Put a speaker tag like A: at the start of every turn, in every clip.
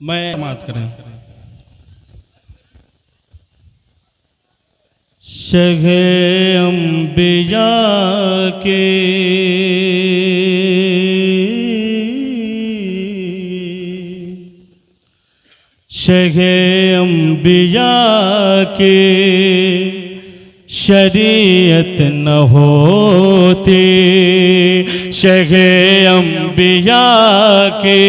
A: मैं मात करें। शगे अंबिया के शगे अंबिया के शरीयत न होती, शगे अंबिया के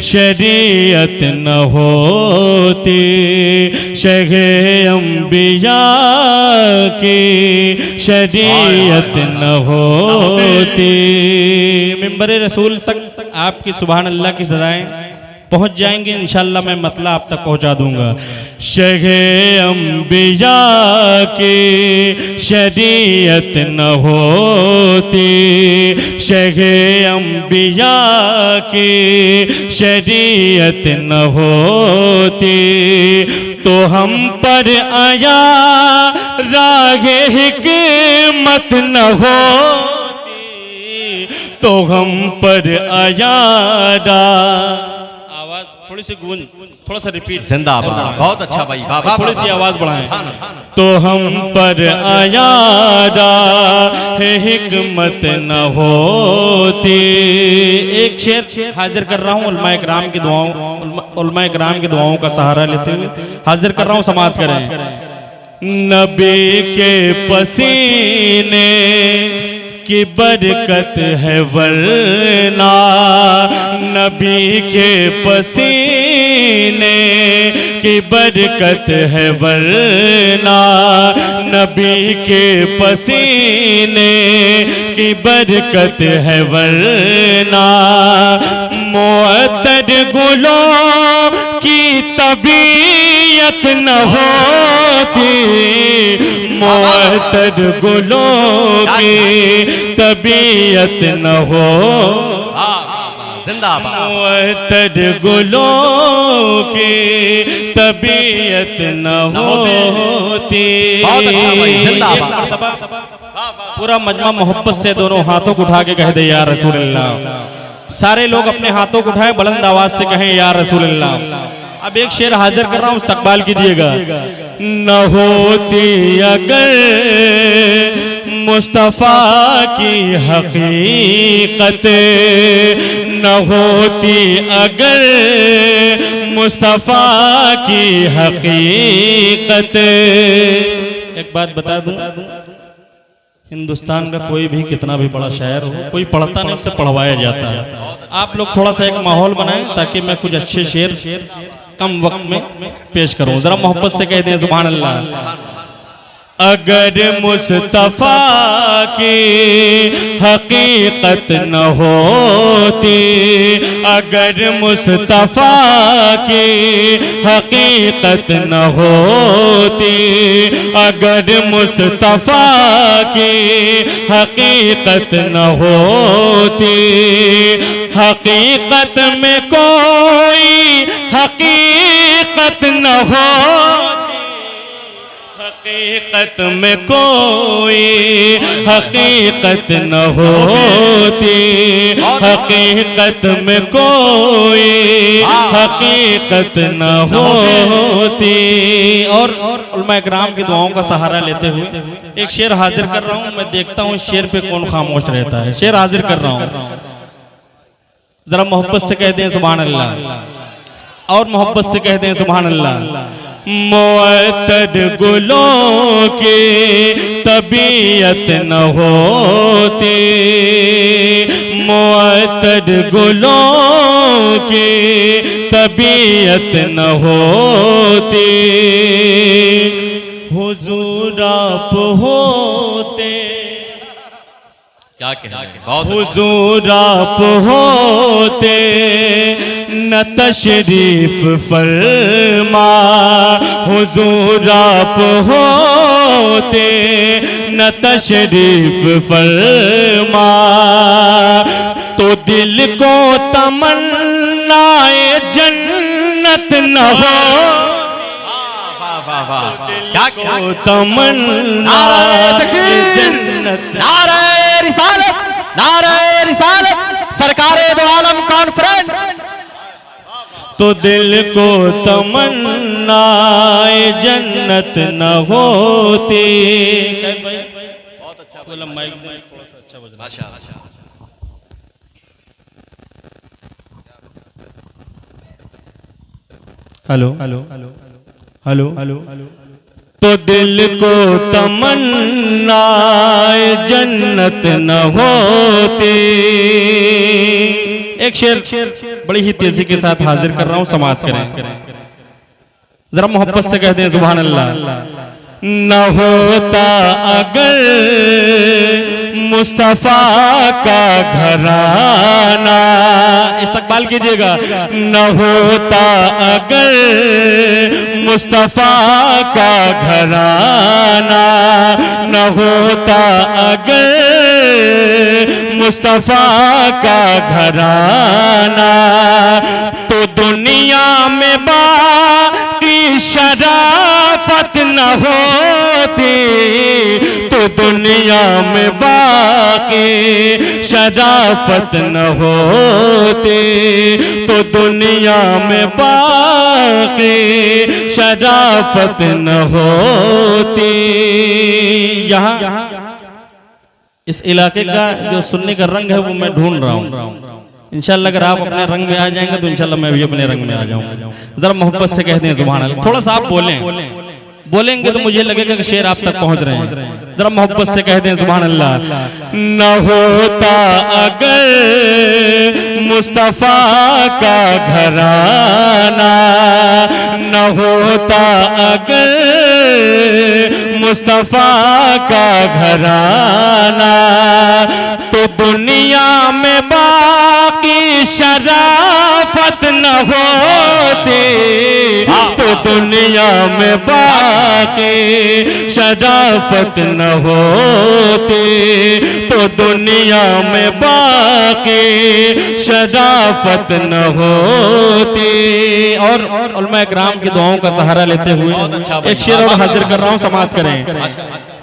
A: शरीयत न होती, शगे अंबिया की शरीयत न होती। मिंबर रसूल तक आपकी सुभान अल्लाह की सदाएं पहुंच जाएंगे इंशाअल्लाह, मैं मतलब आप तक पहुंचा दूंगा। शगे अंबिया की शरीयत न होती, शगे अंबिया की शरीयत न होती, तो हम पर आया रागे हिकमत न होती, तो हम पर आया थोड़ी सी गूंज, थोड़ा सा रिपीट,
B: जिंदाबाद, बहुत अच्छा भाई,
A: थोड़ी सी आवाज बढ़ाएं। तो हम पर आया है हिकमत न होती। एक शेर हाजिर कर रहा हूँ उलमाए किराम की दुआओं, उलमाए किराम की दुआओं का सहारा लेते हुए हाजिर कर रहा हूँ, समाअत करें। नबी के पसीने की बरकत है वरना, नबी के पसीने की बरकत है वरना, नबी के पसीने की बरकत है वरना, मुअत्तर गुलों की तबीयत न होती, मुअत्तर गुलों की तबीयत न हो, मुअत्तर गुलों की तबीयत न होती। पूरा मजमा मोहब्बत से दोनों हाथों को उठा के कह दे या रसूल अल्लाह। सारे लोग अपने हाथों को उठाएं, बुलंद आवाज से कहें या रसूल अल्लाह। अब एक शेर हाजिर कर रहा हूं, इस्तकबाल कीजिएगा। न होती अगर मुस्तफा की हकीकत, न होती अगर मुस्तफा की हकीकत। एक बात बता दूं, हिंदुस्तान का कोई भी कितना भी बड़ा शायर हो, कोई पढ़ता नहीं, उससे पढ़वाया जाता है। आप लोग थोड़ा सा एक माहौल बनाएं ताकि मैं कुछ अच्छे शेर कम वक्त में पेश करूं। जरा मोहब्बत से कह दें सुभान अल्लाह। अगर मुस्तफा की हकीकत न होती, अगर मुस्तफा की हकीकत न होती, अगर मुस्तफा की हकीकत न होती, हकीकत में कोई हकीकत न होती, हकीकत में कोई हकीकत न होती, हकीकत में कोई हकीकत न होती। और उलमाए किराम की दुआओं का सहारा लेते हुए एक शेर हाजिर कर रहा हूं। मैं देखता हूं शेर पे कौन खामोश रहता है। शेर हाजिर कर रहा हूं, जरा मोहब्बत से कह दें सुभान अल्लाह, और मोहब्बत से कह दें सुभान अल्लाह। मुअत्तर गुलों की तबीयत न होती, मुअत्तर गुलों की तबीयत न होती, हुजूर आप होते,
B: क्या कहें,
A: हुजूर आप होते न तशरीफ फरमा, हुजूर आप होते न तशरीफ फरमा, तो दिल को तमन्नाए जन्नत न हो,
B: क्या नारे रिसालत, नारे रिसालत, सरकारे दो आलम कॉन्फ्रेंस।
A: तो दिल को तमन्नाए जन्नत न होती।
B: बहुत अच्छा बोला माइक में थोड़ा सा अच्छा बज रहा है।
A: Hello hello hello hello hello. तो दिल को तमन्नाए जन्नत न होती। एक शेर बड़ी ही तेजी के साथ हाजिर कर रहा हूं, समाप्त करें। जरा मोहब्बत से कहते हैं सुभान अल्लाह। न होता अगर मुस्तफा का घराना, इस्तकबाल कीजिएगा। न होता अगर मुस्तफा का घराना, न होता अगर मुस्तफा का घराना, तो दुनिया में बाकी शराफत न होती। तो दुनिया में बाकी शराफत न होती। तो दुनिया में बाकी शराफत न होती। यहाँ इस इलाके का जो सुन्नी का रंग है वो मैं ढूंढ रहा हूँ। इंशाल्लाह अगर आप अपने रंग में आ जाएंगे तो इंशाल्लाह मैं भी अपने रंग में आ जाऊंगा। जरा मोहब्बत से कहते हैं सुभान अल्लाह। थोड़ा सा आप बोलेंगे तो मुझे लगेगा कि शेर आप तक पहुंच रहे हैं। जरा मोहब्बत से कहते हैं सुभान अल्लाह। न होता अगर मुस्तफा का घराना, न होता अगर मुस्तफा का घराना, तो दुनिया में बाकी शराफत न होती। तो दुनिया में बाकी शराफत न होती। तो दुनिया में बाकी शराफत न होती। और उलमा इकराम की दुआओं का सहारा लेते हुए एक शेर और हाजिर कर रहा हूं, समाप्त करें।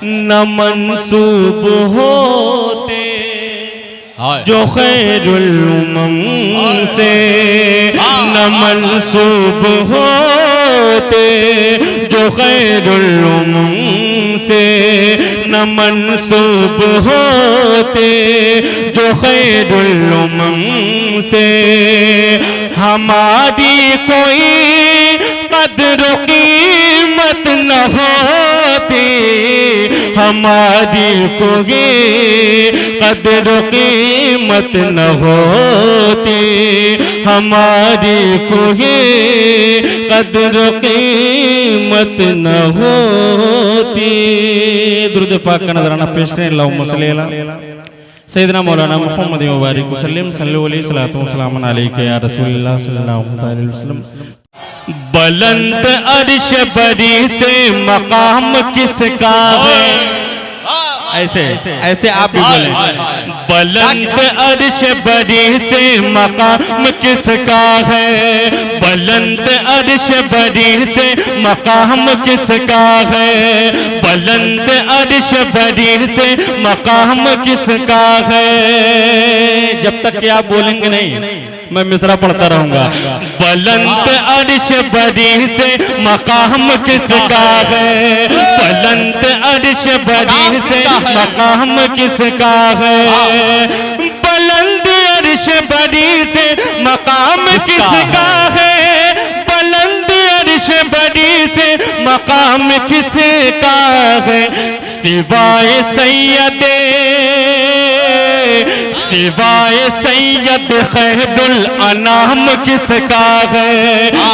A: न मंसूब होते जो खैरुल उमम से, न मंसूब होते जो खैरुल उमम से, न मंसूब होते जो खैरुल उमम से, हमारी कोई कद्र कीमत न होती। हमारी कोई कद्र कीमत न होती। हमारी कोई कद्र कीमत न होती। दुरूद पाक का नजराना पेश करें। अल्लाहुम्मा सल्ली अला सैयदना मौलाना मुहम्मद मुबारक वसल्लम सल्लल्लाहु अलैहि वसल्लम अलैका या रसूलल्लाह सल्लल्लाहु अलैहि वसल्लम। बुलंद अर्श बरी से मकाम किसका है? ऐसे ऐसे आप भी बोलें। बुलंद अर्श बरी से मकाम किसका है? बुलंद अर्श बरी से मकाम किसका है? बुलंद अर्श बरी से मकाम किसका है? जब तक कि आप बोलेंगे नहीं मैं मिसरा पढ़ता रहूंगा। बुलंद अर्श बरी से मकाम किसका है? बुलंद अर्श बरी से मकाम किसका है? बुलंद अर्श बरी से मकाम किसका है? बुलंद अर्श बरी से मकाम किसका है? सिवाय सैयदे सिवाय सैयद खैरुल अनाम किसका है?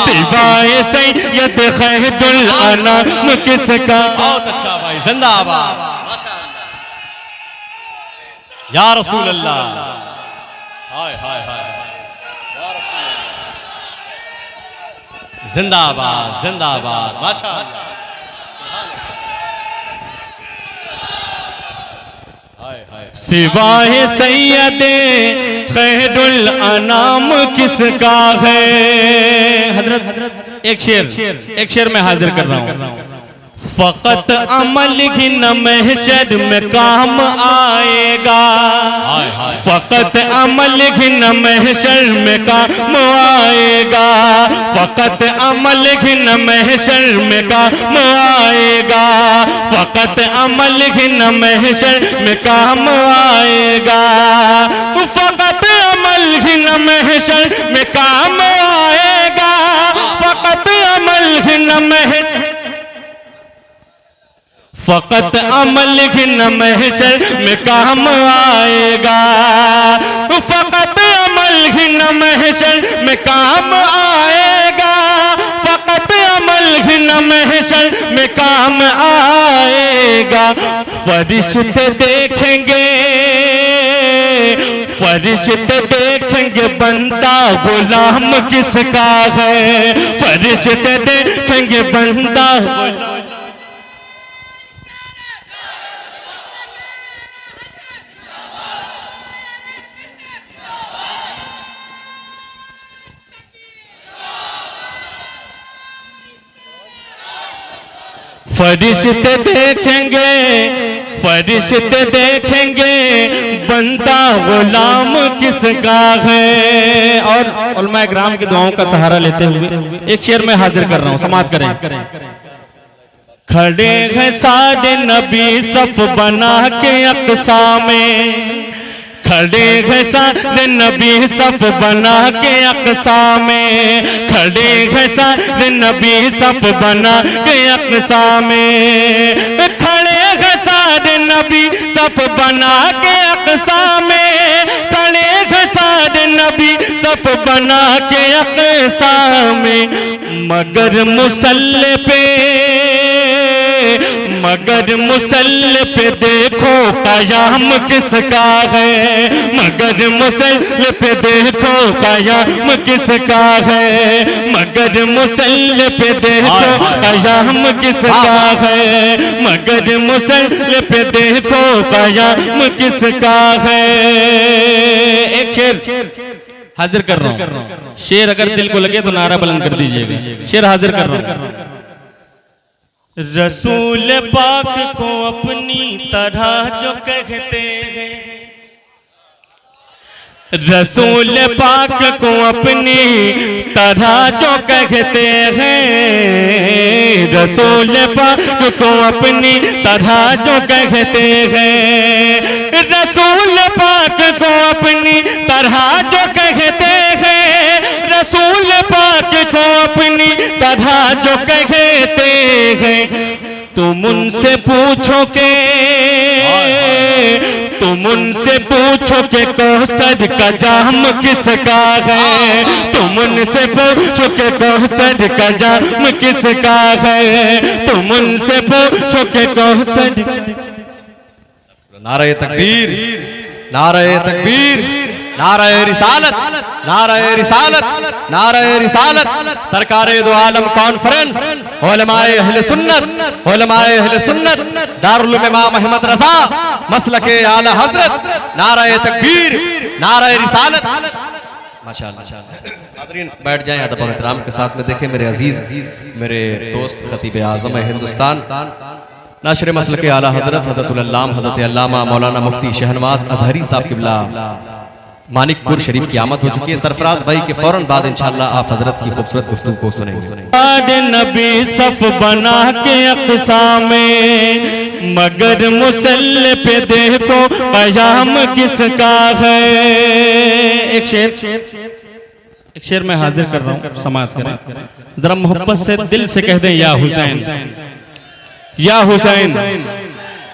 A: सिवाय सैयद खैरुल अनाम किसका?
B: बहुत अच्छा भाई, जिंदाबाद या रसूल अल्लाह। हाय हाय हाय, जिंदाबाद जिंदाबाद, माशाअल्लाह।
A: सिवाय सैयदे खैरुल अनाम किसका है? हजरत एक शेर में हाजिर कर रहा हूं। फकत अमल ही न महशर में काम आएगा। फकत अमल ही न महशर में काम आएगा। फकत अमल ही न महशर में काम आएगा, फकत अमल ही न महशर में काम आएगा, फकत अमल ही न महशर में काम आएगा, फकत अमल ही न फकत अमल ही न महशर में काम आएगा, फकत अमल ही न महशर में काम आएगा, फकत अमल ही न महशर में काम आएगा। फरिश्ते देखेंगे, फरिश्ते देखेंगे बंदा गुलाम किसका है, फरिश्ते देखेंगे बंदा फरिश्ते देखेंगे, फरिश्ते देखेंगे बंदा गुलाम किसका है। और उलमा इकराम की दुआओं का सहारा लेते हुए एक शेर में हाजिर कर रहा हूं, समाअत करें। खड़े हैं सारे नबी सफ बना के अक़सा में, खड़े हैं सारे नबी सफ बना के अक़सा में, खड़े हैं सारे नबी सफ बना के अक़सा में, खड़े हैं सारे नबी सफ बना के अक़सा में, खड़े हैं सारे नबी सफ बना के अक़सा में। मगर मुसल्ले पे, मगर मुसल्ले पे देखो कयाम किसका है, मगर मुसल्ले पे देखो कयाम किसका है, मगर मुसल्ले पे देखो कयाम किसका है, मगर मुसल्ले पे देखो कयाम किसका है। एक शेर हाजिर कर रहा हूं, शेर अगर दिल को लगे तो नारा बुलंद कर दीजिएगा। शेर हाजिर कर रहा हूं। रसूल पाक को अपनी तरह जो कहते हैं, रसूल पाक को अपनी तरह जो कहते हैं, रसूल पाक को अपनी तरह जो कहते हैं, रसूल पाक को अपनी तरह जो कहते हैं, रसूल पाक को अपनी तरह जो कहते हैं। तुम उनसे पूछो के, तुम उनसे पूछो के कौसर का जाम किसका है, तुम उनसे पूछो के कौसर का जाम किसका है, तुम उनसे पूछो के कौसर।
C: नारे तकबीर, नारे तकबीर, नारे रिसालत, नारे रिसालत, नारे रिसालत। सरकारे दो आलम कॉन्फ्रेंस, उलमाए अहले सुन्नत, उलमाए अहले सुन्नत, दारुल उलूम इमाम अहमद रज़ा, मसलके आला हजरत। नारे तकबीर, नारे रिसालत। माशाअल्लाह। हाज़रीन बैठ जाएं अदब और एहतराम के साथ में। देखें मेरे अजीज, मेरे दोस्त खतीब आज़म हिंदुस्तान, नाशर मसल के आला हजरत हजरतुल अल्लाम हजरत अल्लामा मौलाना मुफ्ती शहनवाज अजहरी साहब किबला मानिकपुर शरीफ की आमद हो चुकी है। सरफराज भाई के फौरन बाद इंशाअल्लाह आप हजरत की खूबसूरत गुफ्तगू को सुनेंगे।
A: नबी सफ बना के अक़सा में, मगर मुसल्ले पे देखो कयाम किसका है। एक शेर में हाजिर कर रहा हूँ, समाअत करें। जरा मोहब्बत से दिल से कह दें या हुसैन, या हुसैन,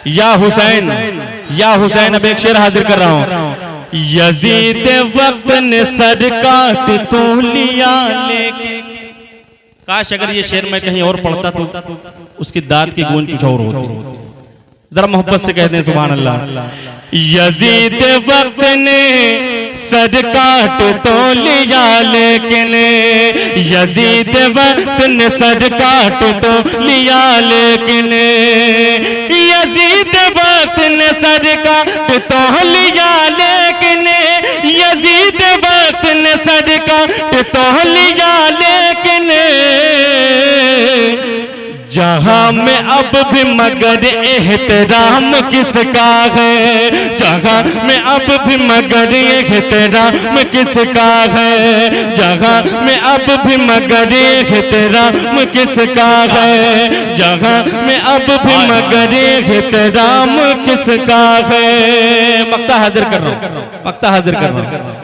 A: या हुसैन, या हुसैन। अब एक शेर हाजिर कर रहा हूँ। यजीद वक्त ने सर काट तो लिया, लेकिन काश अगर ये शेर मैं कहीं और पढ़ता तो उसकी दाद की गूंज कुछ और होती। जरा मोहब्बत से कह दें सुभान अल्लाह। यजीद वक्त ने सर काट तो लिया, लेकिन यजीद वक्त ने सर काट तो लिया, लेकिन यजीद वक्त ने सर काट तो लिया, लेकिन यजीद वक्त ने सर काट तो लिया, लेकिन जहां में अब भी मगर एहतराम किसका है, जहाँ में अब भी मगर एहतराम किसका है, जहाँ में अब भी मगर एहतराम किसका है, जहाँ में अब भी मगर एहतराम किसका है।
C: मक्ता हाजिर कर रहा हूं, मक्ता हाजिर कर रहा हूं।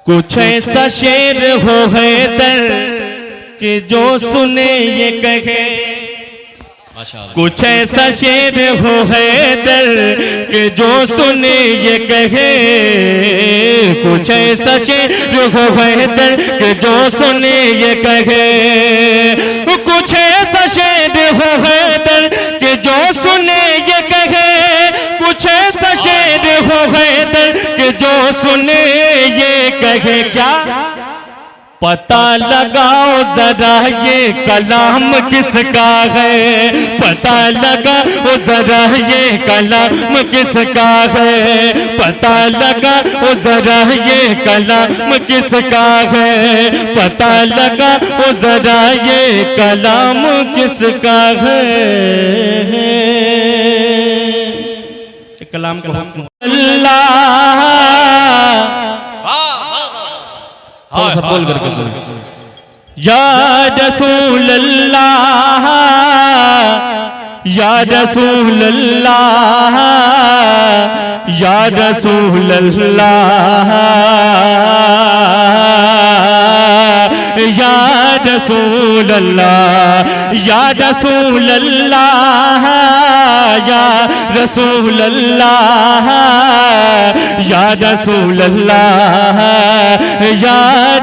A: कुछ ऐसा शेर हो हैदर कि जो सुने ये कहे, कुछ ऐसा शेर हो हैदर कि जो सुने ये कहे, कुछ ऐसा शेर हो हैदर कि जो सुने ये कहे, कुछ ऐसा शेर हो हैदर कि जो सुने ये कहे, कुछ ऐसा शेर हो हैदर कि जो सुने ये कहे। क्या पता लगाओ जरा ये कलाम किसका है, पता लगाओ जरा ये कलाम किसका है, पता लगाओ जरा ये कलाम किसका है, पता लगाओ जरा ये कलाम किसका है। कलाम को अल्लाह
C: थोड़ा सा बोल करके सुन।
A: या रसूल अल्लाह, या रसूल अल्लाह, या रसूल अल्लाह, या रसूल अल्लाह, या रसूल अल्लाह, या रसूल अल्लाह, या रसूल अल्लाह, या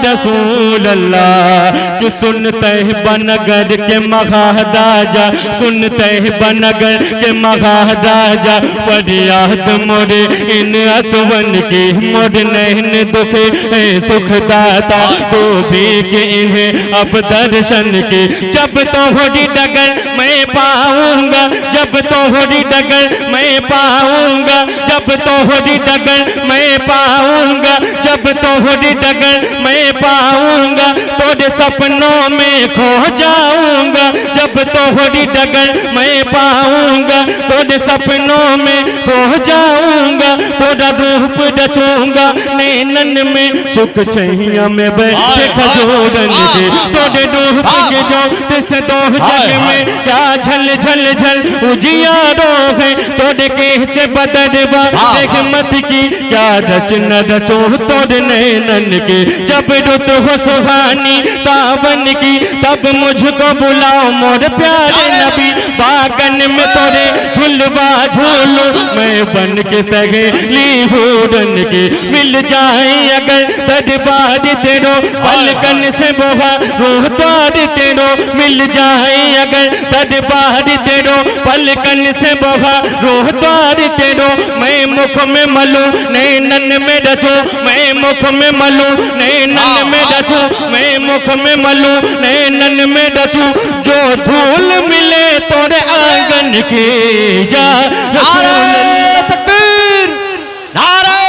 A: रसूल अल्लाह। कि सुनते बनगर के महाराजा, सुनते बनगर के महाराजा, फरियाद मोरे इन असवन की, मोर नैन दुखे है सुखदाता, तो भी कि इन्हें अब दर्शन की। जब तोहरी डगर मैं पाऊंगा, जब तोहरी डगर मैं पाऊंगा, जब तोहरी डगर मैं पाऊंगा, जब तोहरी डगर मैं पाऊंगा, तोरे सपनों में खो जाऊंगा, जब तोहरी डगर मैं पाऊंगा, तोरे सपनों में खो जाऊंगा, तोरा रूप रचूंगा नैनन में, सुख छैया में बैठे खजूरन के, तोरे रूप के जो तिस दो जग में क्या झल झल झल उजियारो है, तोरे कैसे बदरवा देख मत की, क्या रचना रचो तोरे नैनन के। जब रुत हो सुहानी सावन की, तब मुझको बुलाओ मोर प्यारे नबी, बागन में तोरे झुलवा झूलो मैं बन के सहेली हुरन की। मिल जाए अगर दरबार तेरो, पलकन से बोहा रूह द्वार तेरो, मिल जाए अगर दरबार तेरो, पलकन से बोहा रूह द्वार तेरो। मैं मुख में मलूं नैनन में रचूं, मैं मुख में मलूं नैनन में रचूं, मैं मुख में मलूं नैनन में रचूं, जो धूल मिले तोरे आंगन की। या
C: नारे तकबीर, नारे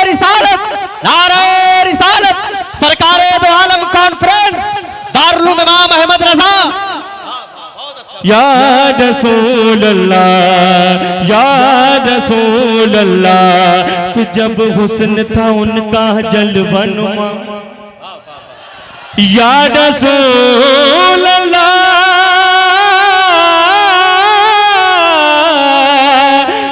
C: रिसालत, नारे रिसालत, सरकारे दो आलम कॉन्फ्रेंस, दारुल इमाम अहमद रजा।
A: या रसूल अल्लाह, या रसूल अल्लाह। कि जब हुस्न था उनका जलवनुमा, या रसूल अल्लाह।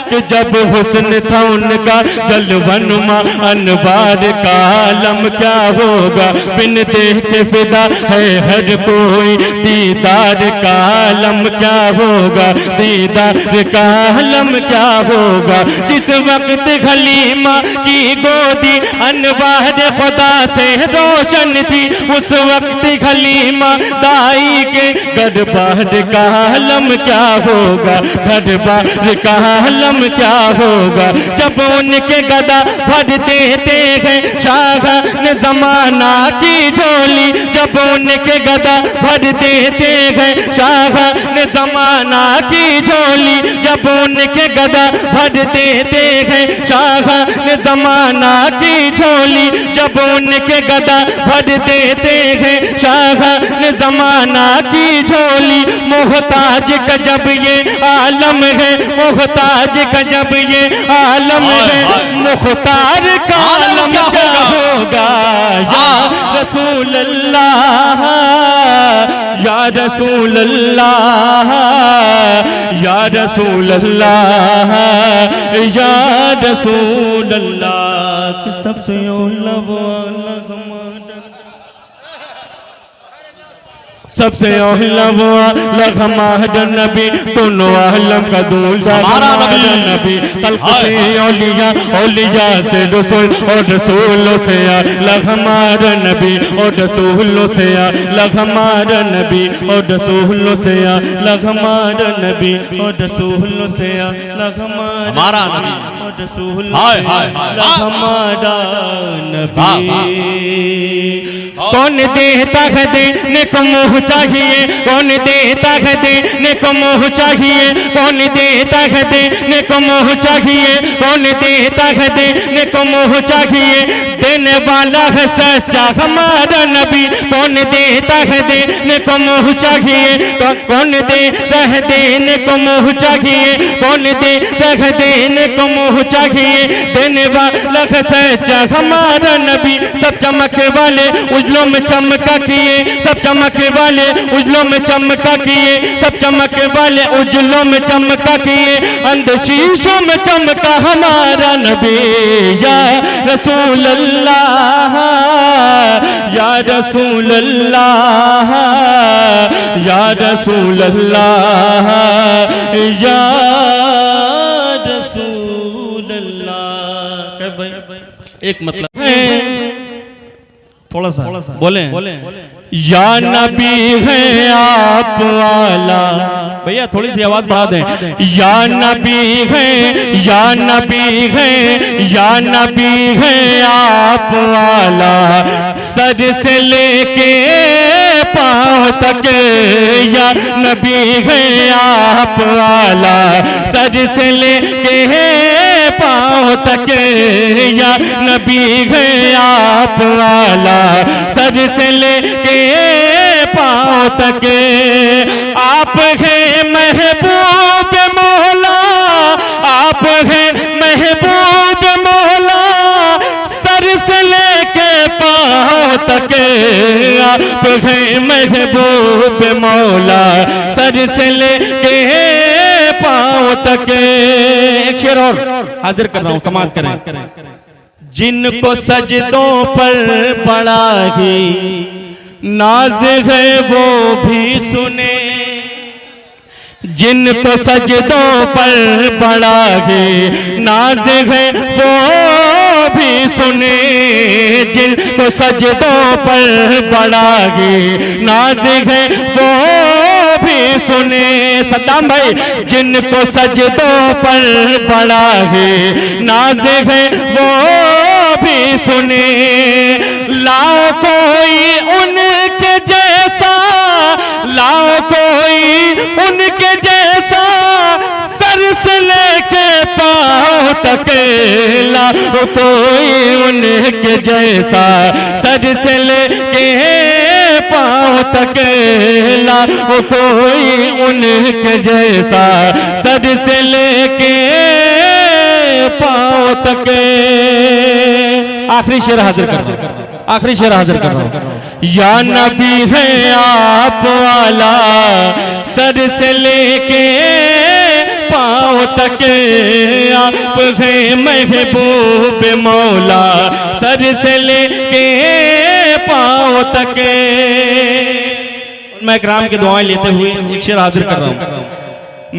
A: कि जब हुस्न था उनका जलवनुमा, अनवार का आलम क्या होगा, बिन देखे फिदा है हर कोई, दीदार का आलम क्या होगा, दीदार का आलम क्या होगा। जिस वक्त हलीमा की गोदी अनवार खुदा से रोशन थी, उस वक्त हलीमा दाई के दरबार का आलम क्या होगा, दरबार का आलम क्या होगा। जब उनके गदा भर देते हैं शाह ने जमाना की झोली, जब उनके गदा भर देते हैं शाह ने जमाना की झोली, जब उनके गदा भर देते हैं शाह ने जमाना की झोली, जब उनके गदा भर देते हैं शाह ने जमाना की झोली, मोहताज का जब ये आलम है, मोहताज का जब ये आलम है, मुख्तार का आलम क्या होगा। या रसूल अल्लाह, या रसूल अल्लाह, या रसूल अल्लाह, या रसूल अल्लाह। सबसे औला वो अल्लाह सबसे औला वो अल्लाह हमारा नबी, दोनों आलम का दूल्हा हमारा नबी। तल्ख से औलिया, औलिया से रसूल, और रसूलों से अल्लाह हमारा नबी, और रसूलों से अल्लाह हमारा नबी, और रसूलों से अल्लाह हमारा नबी, और रसूलों से अल्लाह हमारा नबी, और रसूलों से अल्लाह हमारा नबी। कौन देता है देने को मुँह चाहिए, कौन देता है देने को मुँह चाहिए, कौन देता है देने को मुँह चाहिए, कौन देता है देने को मुँह चाहिए। देने वाला है सच्चा हमारा नबी, कौन देता है देने को मुँह चाहिए, कौन देता है देने को मुँह चाहिए, कौन देता है देने को मुँह चाहिए। देने वाला है सच्चा हमारा नबी, सब चमकने वाले उजलों में चमका किए, सब चमकने वाले उजलों में चमका किए, सब चमकने वाले उजलों में चमका किए। अंध शीशों में चमका हमारा नबी। या रसूल अल्लाह, या रसूल अल्लाह, या रसूल अल्लाह, या रसूल अल्लाह। भाई एक मतलब है, थोड़ा सा बोले या नबी है आप वाला, भैया थोड़ी सी आवाज बढ़ा दें। या नबी है, या नबी है, या नबी है आप वाला, सर से लेके पाँव तक। या नबी है आप वाला, सर से लेके पाँव तक। या नबी है आप वाला, सर से लेके पाँव तक। आप हैं महबूब मौला, आप हैं महबूब मौला, सर से लेके पाँव तक। आप हैं महबूब मौला, सर से लेके पाँव तक। एक शेर और हाजिर कर रहा हूं, समाप्त करें। जिनको सजदों पर बड़ा ही नाज है वो भी सुने, जिनको सजदों पर बड़ा ही नाज है वो भी सुने, जिनको सजदों पर बड़ा ही नाज है वो भी सुने। सद्दाम भाई, जिनको सजदों पर बड़ा है नाज है वो भी सुने। लाओ कोई उनके जैसा, लाओ कोई उनके जैसा, सर से लेके पाँव तक। लाओ कोई उनके जैसा, सर से लेके पाँव तक। लाओ कोई उनके जैसा, सर से लेके पाँव तक। आखिरी शेर हाजिर कर दो, आखिरी शेर हाजिर कर रहा हूं। या नबी है आप वाला, सर से लेके पाँव तक। आप हैं महबूब मौला, सर से लेके पाँव तक। मैं इकराम की दुआएं लेते हुए एक शेर हाजिर कर रहा हूं।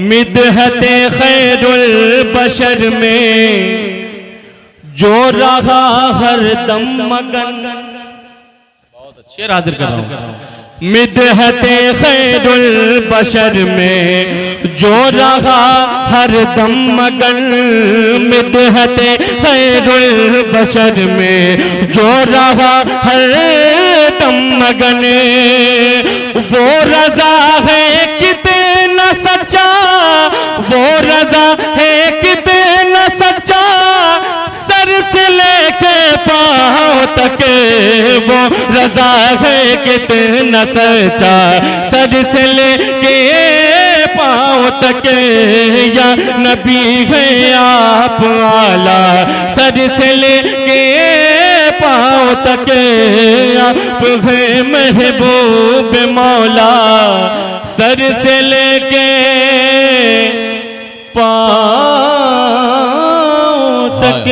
A: मिदहते खैरुल बशर में जो रहा हर दम मगन। शेर हाजिर कर रहा हूं। मिदहते खैरुल बशर में जो रहा हर दम मगन। मिदहते खैरुल बशर में जो रहा हर दम मगन। वो रजा है कितना सच्चा, वो रजा है कितना सच्चा, सर से लेके पाँव पाँव तक वो रजा है कितना सच्चा, सर से लेके पाँव तक या नबी है आप आला, सर से लेके पाँव तक आप है महबूब मौला, सर से लेके पाँव तक